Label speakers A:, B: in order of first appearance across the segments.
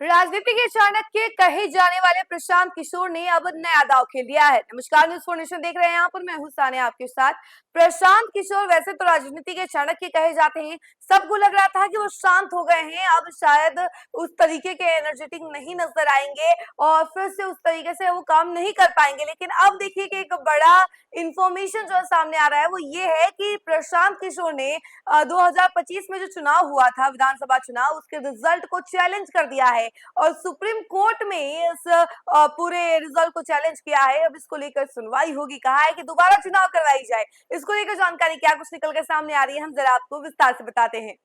A: राजनीति के चाणक्य कहे जाने वाले प्रशांत किशोर ने अब नया दांव खेल दिया है। नमस्कार, न्यूज़ 4 नेशन देख रहे हैं, यहाँ पर मैं हूं सानिया आपके साथ। प्रशांत किशोर वैसे तो राजनीति के चाणक्य कहे जाते हैं। सबको लग रहा था कि वो शांत हो गए हैं, अब शायद उस तरीके के एनर्जेटिक नहीं नजर आएंगे और फिर से उस तरीके से वो काम नहीं कर पाएंगे। लेकिन अब देखिए कि एक बड़ा इंफॉर्मेशन जो सामने आ रहा है वो ये है कि प्रशांत किशोर ने 2025 में जो चुनाव हुआ था, विधानसभा चुनाव, उसके रिजल्ट को चैलेंज कर दिया है और सुप्रीम कोर्ट में इस पूरे रिजल्ट को चैलेंज किया है। अब इसको लेकर सुनवाई होगी, कहा है कि दोबारा चुनाव करवाई जाए। इसको लेकर जानकारी क्या कुछ निकल कर सामने आ रही है, हम जरा आपको विस्तार से बताते हैं।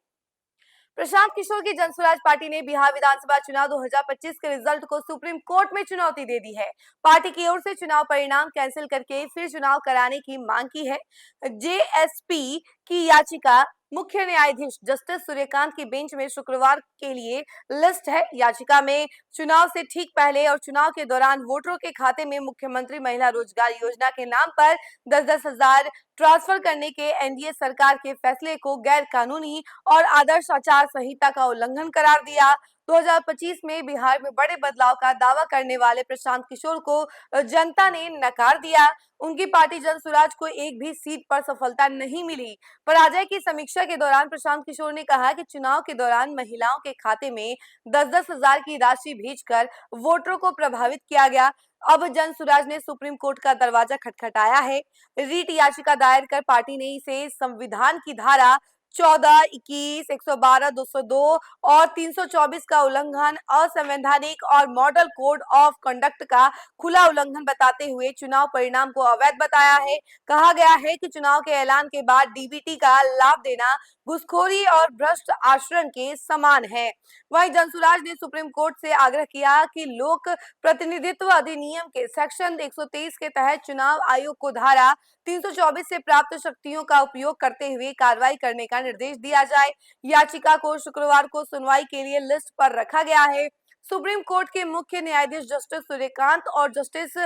A: प्रशांत किशोर की जनसुराज पार्टी ने बिहार विधानसभा चुनाव 2025 के रिजल्ट को सुप्रीम कोर्ट में चुनौती दे दी है। पार्टी की ओर से चुनाव परिणाम कैंसिल करके फिर चुनाव कराने की मांग की है। जेएसपी की याचिका मुख्य न्यायाधीश जस्टिस सूर्यकांत की बेंच में शुक्रवार के लिए लिस्ट है। याचिका में चुनाव से ठीक पहले और चुनाव के दौरान वोटरों के खाते में मुख्यमंत्री महिला रोजगार योजना के नाम पर 10-10 हजार ट्रांसफर करने के एनडीए सरकार के फैसले को गैर कानूनी और आदर्श आचार संहिता का उल्लंघन करार दिया। 2025 में बिहार में बड़े बदलाव का दावा करने वाले प्रशांत किशोर को जनता ने नकार दिया। उनकी पार्टी जनसुराज को एक भी सीट पर सफलता नहीं मिली। पराजय की समीक्षा के दौरान प्रशांत किशोर ने कहा कि चुनाव के दौरान महिलाओं के खाते में 10-10 हजार की राशि भेजकर वोटरों को प्रभावित किया गया। अब जनसुराज ने सुप्रीम कोर्ट का दरवाजा खटखटाया है। रीट याचिका दायर कर पार्टी ने इसे संविधान की धारा 14, 21, 112, 202 और 324 का उल्लंघन, असंवैधानिक और मॉडल कोड ऑफ कंडक्ट का खुला उल्लंघन बताते हुए चुनाव परिणाम को अवैध बताया है। कहा गया है कि चुनाव के ऐलान के बाद डीबीटी का लाभ देना घूसखोरी और भ्रष्ट आचरण के समान है। वहीं जनसुराज ने सुप्रीम कोर्ट से आग्रह किया कि लोक प्रतिनिधित्व अधिनियम के सेक्शन 123 के तहत चुनाव आयोग को धारा 324 से प्राप्त शक्तियों का उपयोग करते हुए कार्रवाई करने का निर्देश दिया जाए। याचिका को शुक्रवार को सुनवाई के लिए लिस्ट पर रखा गया है। सुप्रीम कोर्ट के मुख्य न्यायाधीश जस्टिस सूर्यकांत और जस्टिस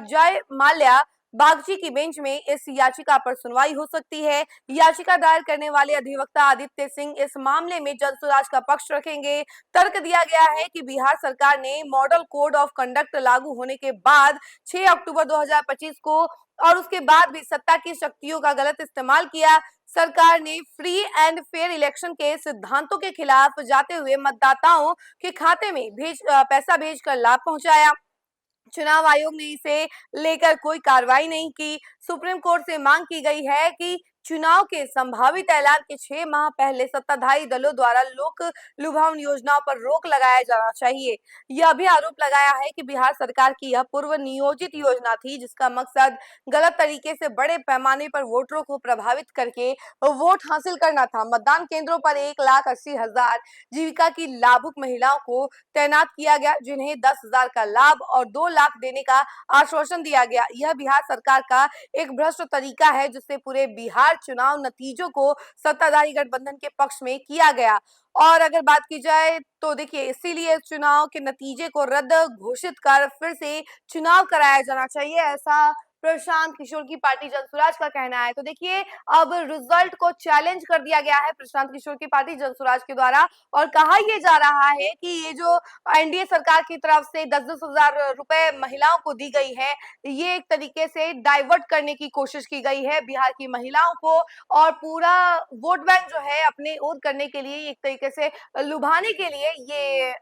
A: जय माल्या बागची की बेंच में इस याचिका पर सुनवाई हो सकती है। याचिका दायर करने वाले अधिवक्ता आदित्य सिंह इस मामले में जनसुराज का पक्ष रखेंगे। तर्क दिया गया है कि बिहार सरकार ने मॉडल कोड ऑफ कंडक्ट लागू होने के बाद 6 अक्टूबर 2025 को और उसके बाद भी सत्ता की शक्तियों का गलत इस्तेमाल किया। सरकार ने फ्री एंड फेयर इलेक्शन के सिद्धांतों के खिलाफ जाते हुए मतदाताओं के खाते में पैसा भेजकर लाभ पहुंचाया। चुनाव आयोग ने इसे लेकर कोई कार्रवाई नहीं की। सुप्रीम कोर्ट से मांग की गई है कि चुनाव के संभावित ऐलान के 6 माह पहले सत्ताधारी दलों द्वारा लोक लुभावन योजनाओं पर रोक लगाया जाना चाहिए। यह भी आरोप लगाया है कि बिहार सरकार की यह पूर्व नियोजित योजना थी जिसका मकसद गलत तरीके से बड़े पैमाने पर वोटरों को प्रभावित करके वोट हासिल करना था। मतदान केंद्रों पर 1,80,000 जीविका की लाभुक महिलाओं को तैनात किया गया, जिन्हें 10,000 का लाभ और 2 लाख देने का आश्वासन दिया गया। यह बिहार सरकार का एक भ्रष्ट तरीका है जिससे पूरे बिहार चुनाव नतीजों को सत्ताधारी गठबंधन के पक्ष में किया गया। और अगर बात की जाए तो देखिए, इसीलिए चुनाव के नतीजे को रद्द घोषित कर फिर से चुनाव कराया जाना चाहिए, ऐसा प्रशांत किशोर की पार्टी जनसुराज का कहना है। तो देखिए, अब रिजल्ट को चैलेंज कर दिया गया है प्रशांत किशोर की पार्टी जनसुराज के द्वारा और कहा यह जा रहा है कि ये जो एनडीए सरकार की तरफ से 10-10 हजार रुपए महिलाओं को दी गई है, ये एक तरीके से डाइवर्ट करने की कोशिश की गई है बिहार की महिलाओं को और पूरा वोट बैंक जो है अपने ओर करने के लिए, एक तरीके से लुभाने के लिए ये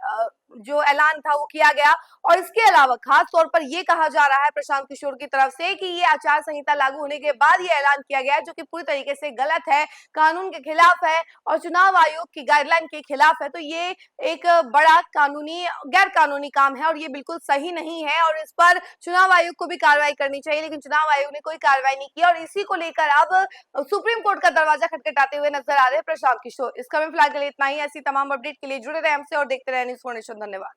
A: जो ऐलान था वो किया गया। और इसके अलावा खास तौर पर ये कहा जा रहा है प्रशांत किशोर की तरफ से कि ये आचार संहिता लागू होने के बाद ये ऐलान किया गया है, जो कि पूरी तरीके से गलत है, कानून के खिलाफ है और चुनाव आयोग की गाइडलाइन के खिलाफ है। तो ये एक बड़ा कानूनी गैर कानूनी काम है और ये बिल्कुल सही नहीं है और इस पर चुनाव आयोग को भी कार्रवाई करनी चाहिए, लेकिन चुनाव आयोग ने कोई कार्रवाई नहीं की और इसी को लेकर अब सुप्रीम कोर्ट का दरवाजा खटखटाते हुए नजर आ रहे हैं प्रशांत किशोर। इसका फिलहाल के लिए इतना ही। ऐसी तमाम अपडेट के लिए जुड़े रहे हमसे और देखते रहे न्यूज़ 4 नेशन। धन्यवाद।